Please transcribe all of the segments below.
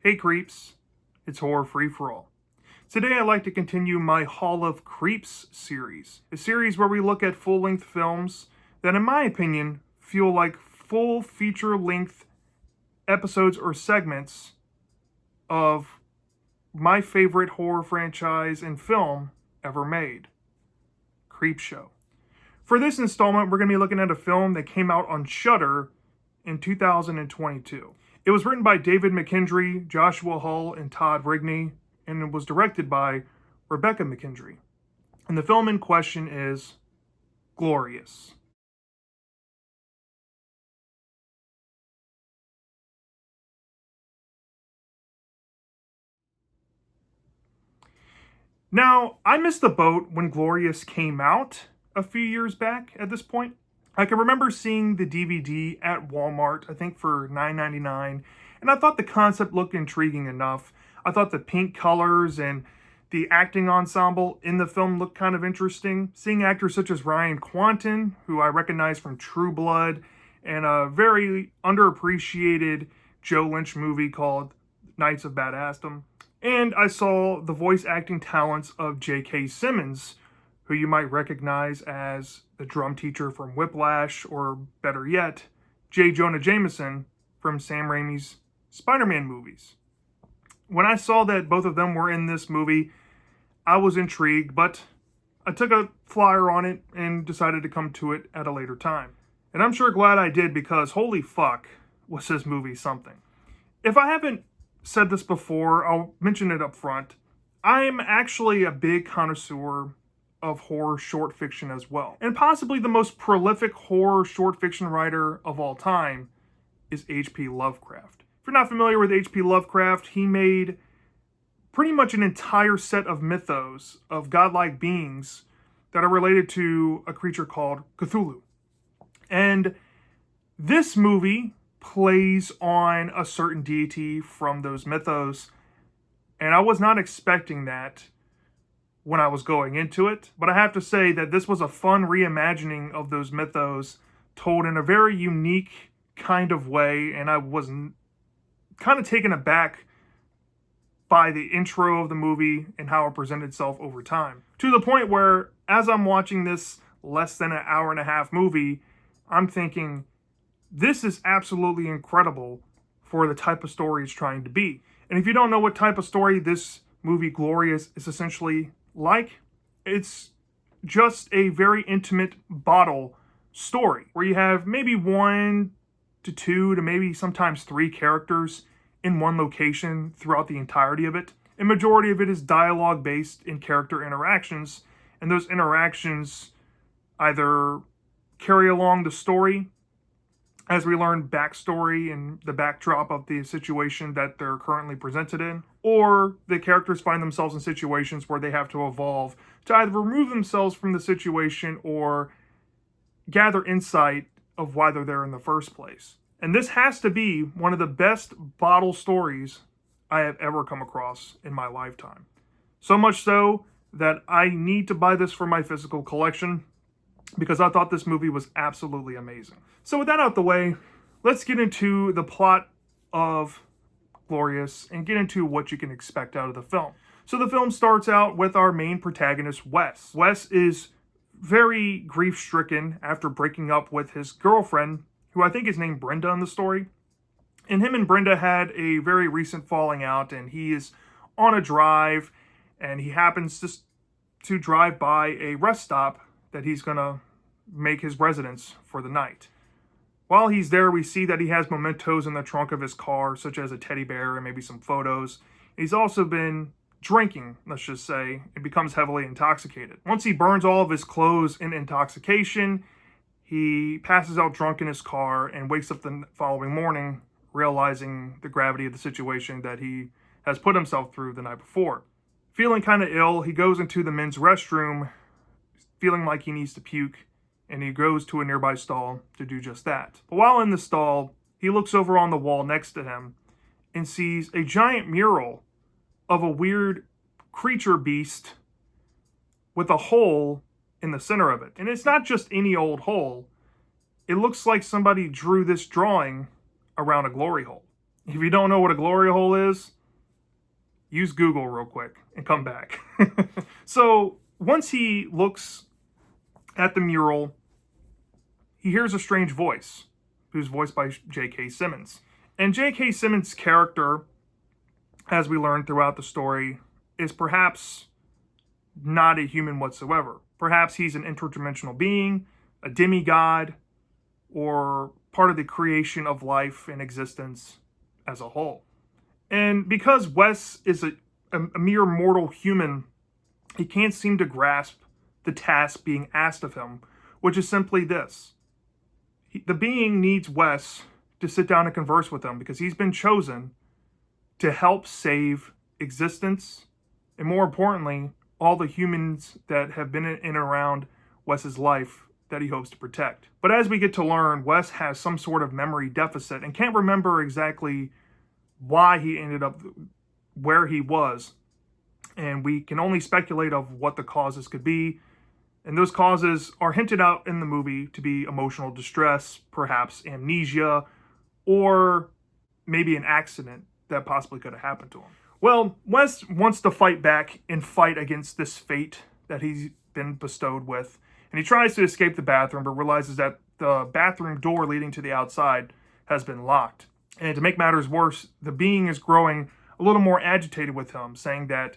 Hey creeps, it's Horror Free For All. Today I'd like to continue my Hall of Creeps series, a series where we look at full-length films that in my opinion feel like full feature-length episodes or segments of my favorite horror franchise and film ever made, Creepshow. For this installment, we're going to be looking at a film that came out on Shudder in 2022. It was written by David McKendry, Joshua Hull, and Todd Rigney, and it was directed by Rebecca McKendry. And the film in question is Glorious. Now, I missed the boat when Glorious came out a few years back at this point. I can remember seeing the DVD at Walmart, I think for $9.99, and I thought the concept looked intriguing enough. I thought the pink colors and the acting ensemble in the film looked kind of interesting. Seeing actors such as Ryan Kwanten, who I recognize from True Blood, and a very underappreciated Joe Lynch movie called Knights of Badassdom. And I saw the voice acting talents of J.K. Simmons, who you might recognize as the drum teacher from Whiplash, or better yet, J. Jonah Jameson from Sam Raimi's Spider-Man movies. When I saw that both of them were in this movie, I was intrigued, but I took a flyer on it and decided to come to it at a later time. And I'm sure glad I did, because holy fuck was this movie something. If I haven't said this before, I'll mention it up front. I'm actually a big connoisseur of horror short fiction as well. And possibly the most prolific horror short fiction writer of all time is H.P. Lovecraft. If you're not familiar with H.P. Lovecraft, he made pretty much an entire set of mythos of godlike beings that are related to a creature called Cthulhu. And this movie plays on a certain deity from those mythos, and I was not expecting that when I was going into it, but I have to say that this was a fun reimagining of those mythos told in a very unique kind of way, and I was kind of taken aback by the intro of the movie and how it presented itself over time, to the point where as I'm watching this less than an hour and a half movie, I'm thinking, this is absolutely incredible for the type of story it's trying to be. And if you don't know what type of story this movie Glorious is essentially like, it's just a very intimate bottle story where you have maybe 1 to 2 to maybe sometimes 3 characters in one location throughout the entirety of it. And majority of it is dialogue based in character interactions, and those interactions either carry along the story as we learn backstory and the backdrop of the situation that they're currently presented in, or the characters find themselves in situations where they have to evolve to either remove themselves from the situation or gather insight of why they're there in the first place. And this has to be one of the best bottle stories I have ever come across in my lifetime. So much so that I need to buy this for my physical collection, because I thought this movie was absolutely amazing. So with that out the way, let's get into the plot of Glorious and get into what you can expect out of the film. So the film starts out with our main protagonist, Wes. Wes is very grief-stricken after breaking up with his girlfriend, who I think is named Brenda in the story. And him and Brenda had a very recent falling out, and he is on a drive, and he happens to drive by a rest stop that he's gonna make his residence for the night. While he's there, we see that he has mementos in the trunk of his car, such as a teddy bear and maybe some photos. He's also been drinking, let's just say, and becomes heavily intoxicated. Once he burns all of his clothes in intoxication, he passes out drunk in his car and wakes up the following morning realizing the gravity of the situation that he has put himself through the night before. Feeling kind of ill, he goes into the men's restroom feeling like he needs to puke, and he goes to a nearby stall to do just that. But while in the stall, he looks over on the wall next to him and sees a giant mural of a weird creature beast with a hole in the center of it. And it's not just any old hole. It looks like somebody drew this drawing around a glory hole. If you don't know what a glory hole is, use Google real quick and come back. So once he looks at the mural, he hears a strange voice, who's voiced by J.K. Simmons. And J.K. Simmons' character, as we learn throughout the story, is perhaps not a human whatsoever. Perhaps he's an interdimensional being, a demigod, or part of the creation of life and existence as a whole. And because Wes is a mere mortal human, he can't seem to grasp the task being asked of him, which is simply this. The being needs Wes to sit down and converse with him because he's been chosen to help save existence, and more importantly, all the humans that have been in and around Wes's life that he hopes to protect. But as we get to learn, Wes has some sort of memory deficit and can't remember exactly why he ended up where he was. And we can only speculate of what the causes could be. And those causes are hinted out in the movie to be emotional distress, perhaps amnesia, or maybe an accident that possibly could have happened to him. Well, Wes wants to fight back and fight against this fate that he's been bestowed with. And he tries to escape the bathroom, but realizes that the bathroom door leading to the outside has been locked. And to make matters worse, the being is growing a little more agitated with him, saying that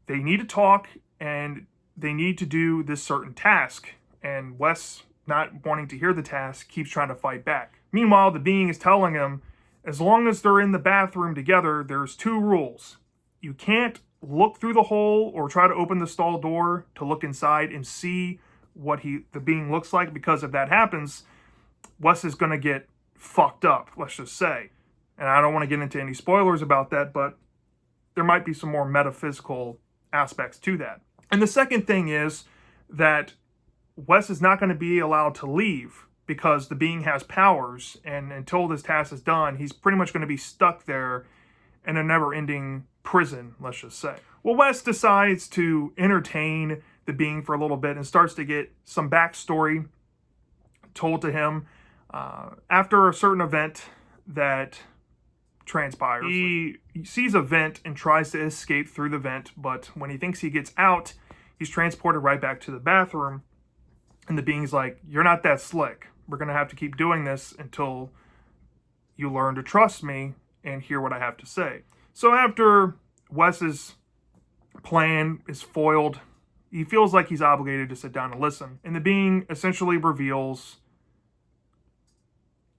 they need to talk and they need to do this certain task. And Wes, not wanting to hear the task, keeps trying to fight back. Meanwhile, the being is telling him, as long as they're in the bathroom together, there's 2 rules. You can't look through the hole or try to open the stall door to look inside and see what the being looks like, because if that happens, Wes is going to get fucked up, let's just say. And I don't want to get into any spoilers about that, but there might be some more metaphysical aspects to that. And the second thing is that Wes is not going to be allowed to leave because the being has powers, and until this task is done, he's pretty much going to be stuck there in a never-ending prison, let's just say. Well, Wes decides to entertain the being for a little bit and starts to get some backstory told to him after a certain event that transpires. He sees a vent and tries to escape through the vent, but when he thinks he gets out, he's transported right back to the bathroom. And the being's like, you're not that slick. We're going to have to keep doing this until you learn to trust me and hear what I have to say. So after Wes's plan is foiled, he feels like he's obligated to sit down and listen. And the being essentially reveals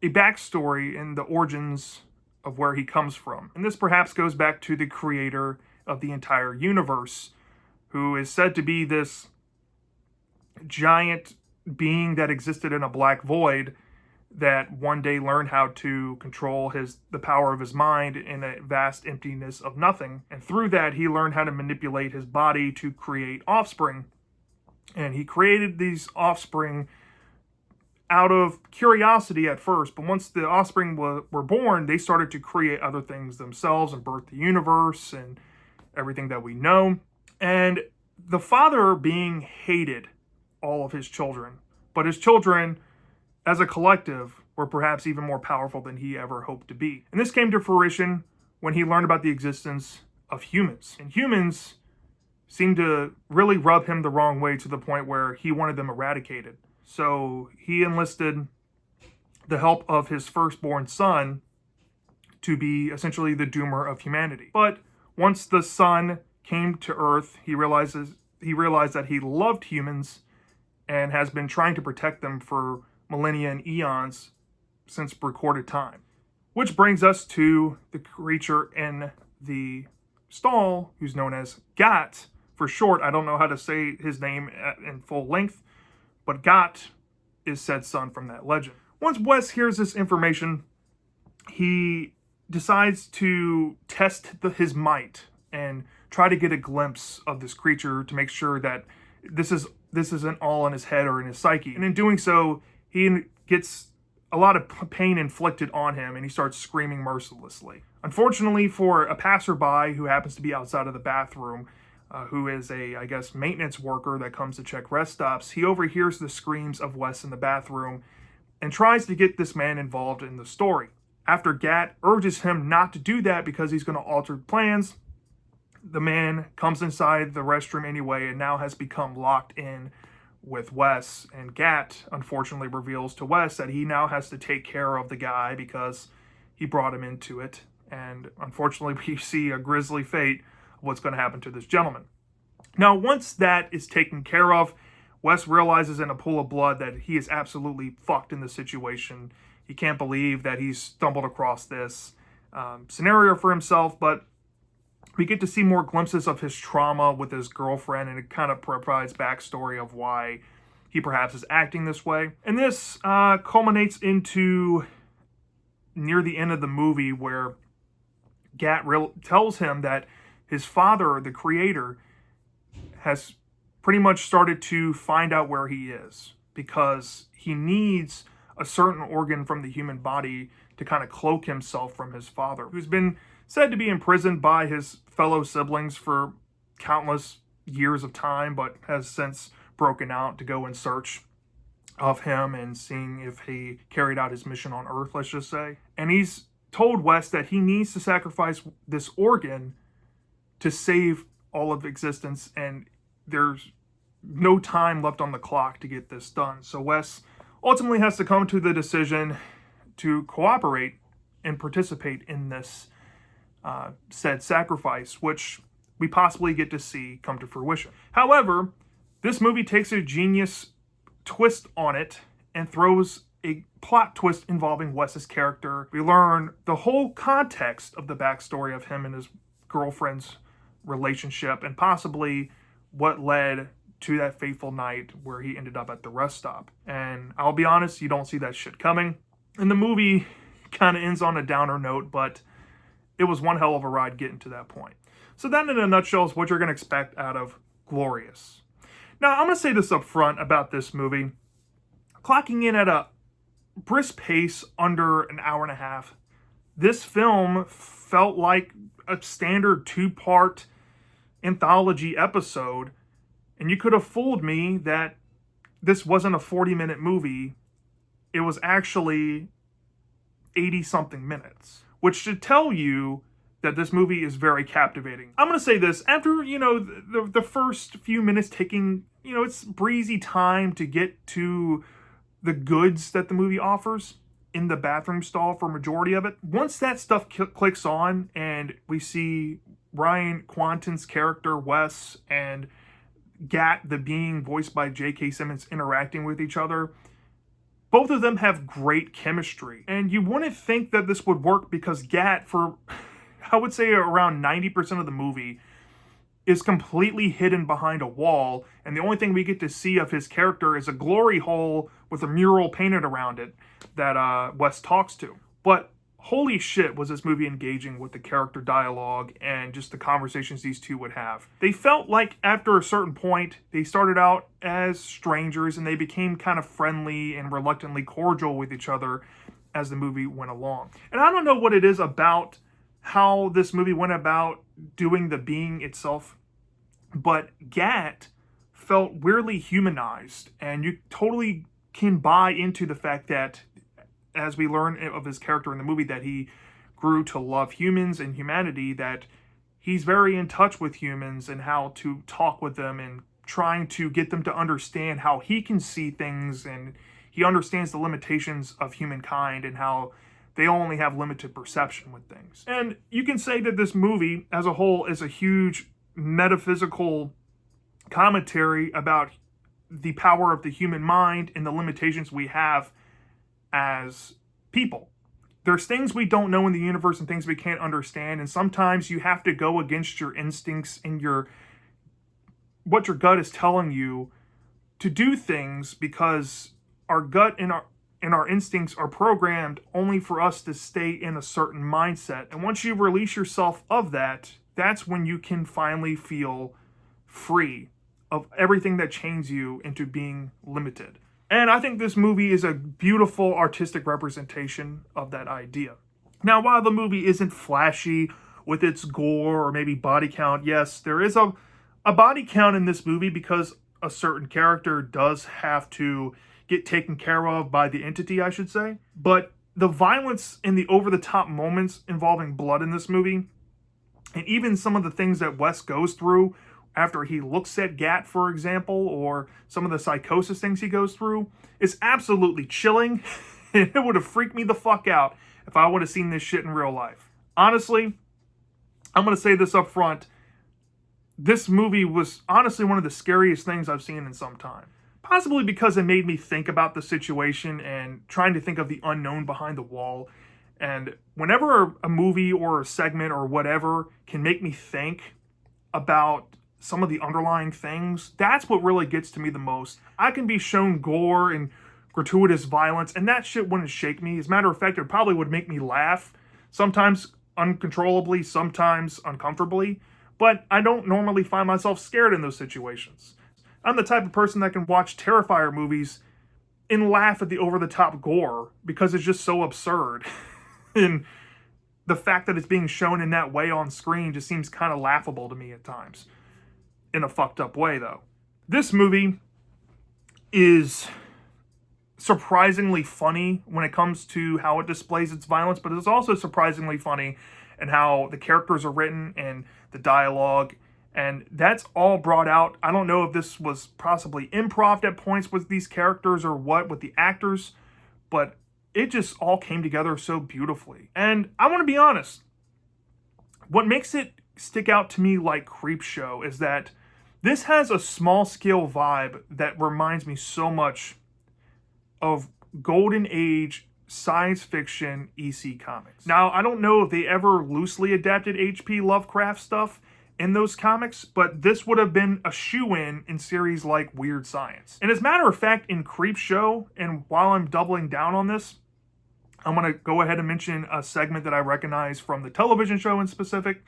a backstory and the origins of where he comes from. And this perhaps goes back to the creator of the entire universe, who is said to be this giant being that existed in a black void that one day learned how to control the power of his mind in a vast emptiness of nothing. And through that, he learned how to manipulate his body to create offspring. And he created these offspring out of curiosity at first, but once the offspring were born, they started to create other things themselves and birth the universe and everything that we know. And the father being hated all of his children, but his children as a collective were perhaps even more powerful than he ever hoped to be. And this came to fruition when he learned about the existence of humans. And humans seemed to really rub him the wrong way to the point where he wanted them eradicated. So he enlisted the help of his firstborn son to be essentially the doomer of humanity. But once the son came to Earth, he realized that he loved humans and has been trying to protect them for millennia and eons since recorded time. Which brings us to the creature in the stall, who's known as Got. For short, I don't know how to say his name in full length, but Got is said son from that legend. Once Wes hears this information, he decides to test his might and try to get a glimpse of this creature to make sure that this isn't all in his head or in his psyche. And in doing so, he gets a lot of pain inflicted on him and he starts screaming mercilessly. Unfortunately for a passerby who happens to be outside of the bathroom, who is a, I guess, maintenance worker that comes to check rest stops, he overhears the screams of Wes in the bathroom and tries to get this man involved in the story. After Gat urges him not to do that because he's going to alter plans, the man comes inside the restroom anyway and now has become locked in with Wes. And Gat unfortunately reveals to Wes that he now has to take care of the guy because he brought him into it. And unfortunately, we see a grisly fate of what's going to happen to this gentleman. Now, once that is taken care of, Wes realizes in a pool of blood that he is absolutely fucked in the situation. He can't believe that he's stumbled across this scenario for himself, but we get to see more glimpses of his trauma with his girlfriend, and it kind of provides backstory of why he perhaps is acting this way. And this culminates into near the end of the movie where Gat tells him that his father, the creator, has pretty much started to find out where he is because he needs a certain organ from the human body to kind of cloak himself from his father, who's been said to be imprisoned by his fellow siblings for countless years of time, but has since broken out to go in search of him and seeing if he carried out his mission on Earth, let's just say. And he's told Wes that he needs to sacrifice this organ to save all of existence, and there's no time left on the clock to get this done. So Wes ultimately has to come to the decision to cooperate and participate in this said sacrifice, which we possibly get to see come to fruition. However, this movie takes a genius twist on it and throws a plot twist involving Wes's character. We learn the whole context of the backstory of him and his girlfriend's relationship, and possibly what led to that fateful night where he ended up at the rest stop. And I'll be honest, you don't see that shit coming. And the movie kind of ends on a downer note, but it was one hell of a ride getting to that point. So that in a nutshell is what you're going to expect out of Glorious. Now, I'm going to say this up front about this movie. Clocking in at a brisk pace under an hour and a half, this film felt like a standard 2-part anthology episode, and you could have fooled me that this wasn't a 40-minute movie. It was actually 80-something minutes, which should tell you that this movie is very captivating. I'm going to say this, after, the first few minutes taking, it's breezy time to get to the goods that the movie offers in the bathroom stall for majority of it. Once that stuff clicks on and we see Ryan Kwanten's character, Wes, and Gat, the being voiced by J.K. Simmons, interacting with each other, both of them have great chemistry. And you wouldn't think that this would work because Gat, for I would say around 90% of the movie, is completely hidden behind a wall, and the only thing we get to see of his character is a glory hole with a mural painted around it that Wes talks to. But holy shit, was this movie engaging with the character dialogue and just the conversations these two would have. They felt like after a certain point, they started out as strangers and they became kind of friendly and reluctantly cordial with each other as the movie went along. And I don't know what it is about how this movie went about doing the being itself, but Gat felt weirdly humanized, and you totally can buy into the fact that, as we learn of his character in the movie, that he grew to love humans and humanity, that he's very in touch with humans and how to talk with them and trying to get them to understand how he can see things, and he understands the limitations of humankind and how they only have limited perception with things. And you can say that this movie as a whole is a huge metaphysical commentary about the power of the human mind and the limitations we have as people. There's things we don't know in the universe and things we can't understand, and sometimes you have to go against your instincts and what your gut is telling you to do things, because our gut and our instincts are programmed only for us to stay in a certain mindset. And once you release yourself of that, that's when you can finally feel free of everything that chains you into being limited. And I think this movie is a beautiful artistic representation of that idea. Now, while the movie isn't flashy with its gore or maybe body count, yes, there is a body count in this movie because a certain character does have to get taken care of by the entity, I should say. But the violence and the over-the-top moments involving blood in this movie, and even some of the things that Wes goes through after he looks at Gat, for example, or some of the psychosis things he goes through, is absolutely chilling. And it would have freaked me the fuck out if I would have seen this shit in real life. Honestly, I'm going to say this up front. This movie was honestly one of the scariest things I've seen in some time. Possibly because it made me think about the situation and trying to think of the unknown behind the wall. And whenever a movie or a segment or whatever can make me think about some of the underlying things, that's what really gets to me the most. I can be shown gore and gratuitous violence, and that shit wouldn't shake me. As a matter of fact, it probably would make me laugh, sometimes uncontrollably, sometimes uncomfortably, but I don't normally find myself scared in those situations. I'm the type of person that can watch Terrifier movies and laugh at the over-the-top gore because it's just so absurd. And the fact that it's being shown in that way on screen just seems kind of laughable to me at times. In a fucked up way, though. This movie is surprisingly funny when it comes to how it displays its violence, but it's also surprisingly funny in how the characters are written and the dialogue, and that's all brought out. I don't know if this was possibly improv at points with these characters or what with the actors, but it just all came together so beautifully. And I want to be honest, what makes it stick out to me like Creepshow is that this has a small-scale vibe that reminds me so much of Golden Age science fiction EC comics. Now, I don't know if they ever loosely adapted H.P. Lovecraft stuff in those comics, but this would have been a shoo-in in series like Weird Science. And as a matter of fact, in Creepshow, and while I'm doubling down on this, I'm going to go ahead and mention a segment that I recognize from the television show in specific.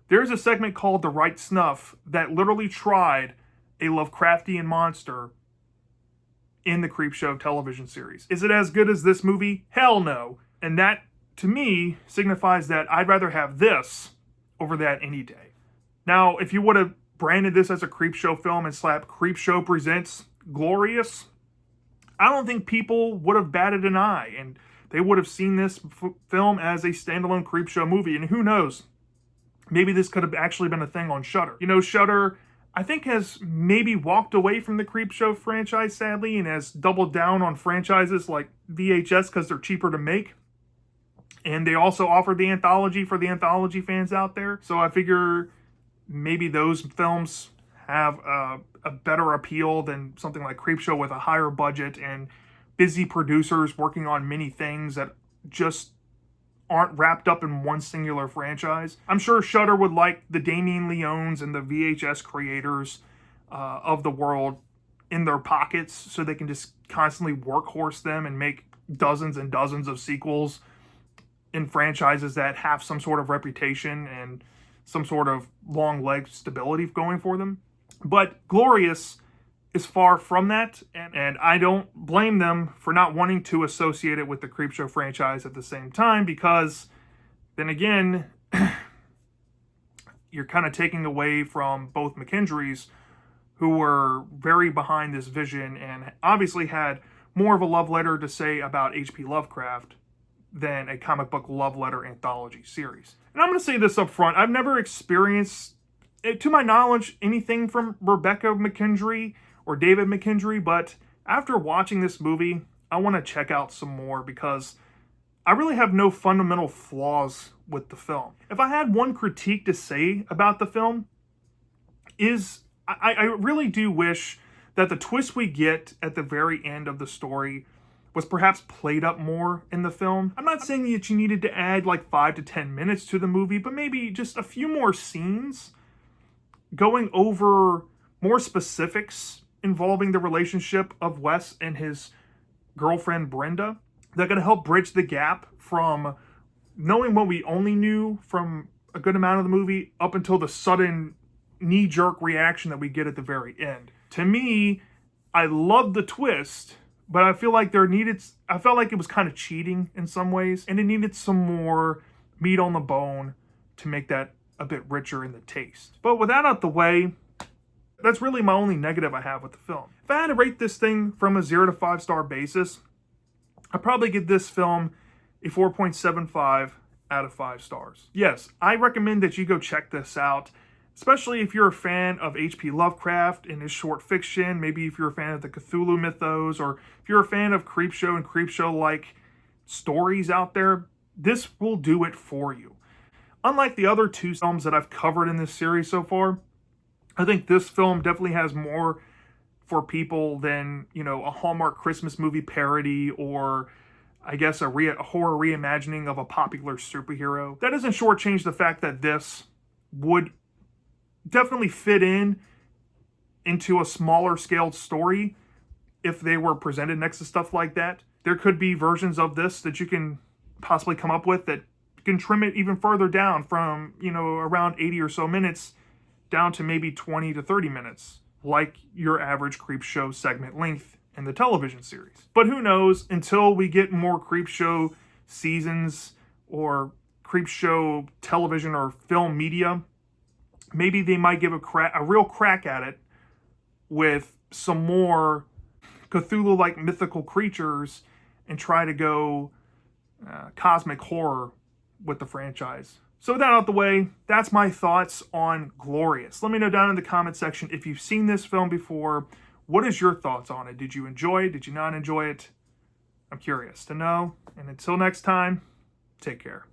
There's a segment called The Right Snuff that literally tried a Lovecraftian monster in the Creepshow television series. Is it as good as this movie? Hell no. And that, to me, signifies that I'd rather have this over that any day. Now, if you would have branded this as a Creepshow film and slapped Creepshow Presents Glorious, I don't think people would have batted an eye, and they would have seen this film as a standalone Creepshow movie. And who knows? Maybe this could have actually been a thing on Shudder. You know, Shudder, I think, has maybe walked away from the Creepshow franchise, sadly, and has doubled down on franchises like VHS because they're cheaper to make. And they also offer the anthology for the anthology fans out there. So I figure maybe those films have a better appeal than something like Creepshow with a higher budget and busy producers working on many things that just aren't wrapped up in one singular franchise. I'm sure Shudder would like the Damien Leones and the VHS creators of the world in their pockets so they can just constantly workhorse them and make dozens and dozens of sequels in franchises that have some sort of reputation and some sort of long leg stability going for them. But Glorious is far from that, and I don't blame them for not wanting to associate it with the Creepshow franchise at the same time, because then again, you're kind of taking away from both McKendries, who were very behind this vision and obviously had more of a love letter to say about H.P. Lovecraft than a comic book love letter anthology series. And I'm going to say this up front, I've never experienced, to my knowledge, anything from Rebecca McKendry or David McKendry, but after watching this movie, I want to check out some more because I really have no fundamental flaws with the film. If I had one critique to say about the film, is I really do wish that the twist we get at the very end of the story was perhaps played up more in the film. I'm not saying that you needed to add like 5 to 10 minutes to the movie, but maybe just a few more scenes going over more specifics involving the relationship of Wes and his girlfriend Brenda that are going to help bridge the gap from knowing what we only knew from a good amount of the movie up until the sudden knee-jerk reaction that we get at the very end. To me, I loved the twist, but I feel like I felt like it was kind of cheating in some ways, and it needed some more meat on the bone to make that a bit richer in the taste. But with that out the way, that's really my only negative I have with the film. If I had to rate this thing from a 0 to 5 star basis, I'd probably give this film a 4.75 out of 5 stars. Yes, I recommend that you go check this out, especially if you're a fan of H.P. Lovecraft and his short fiction, maybe if you're a fan of the Cthulhu mythos, or if you're a fan of Creepshow and Creepshow-like stories out there, this will do it for you. Unlike the other 2 films that I've covered in this series so far, I think this film definitely has more for people than, a Hallmark Christmas movie parody, or I guess a horror reimagining of a popular superhero. That doesn't shortchange the fact that this would definitely fit into a smaller scaled story if they were presented next to stuff like that. There could be versions of this that you can possibly come up with that can trim it even further down from, around 80 or so minutes down to maybe 20 to 30 minutes, like your average Creepshow segment length in the television series. But who knows, until we get more Creepshow seasons or Creepshow television or film media, maybe they might give a real crack at it with some more Cthulhu-like mythical creatures and try to go cosmic horror with the franchise. So with that out the way, that's my thoughts on Glorious. Let me know down in the comment section if you've seen this film before. What is your thoughts on it? Did you enjoy it? Did you not enjoy it? I'm curious to know. And until next time, take care.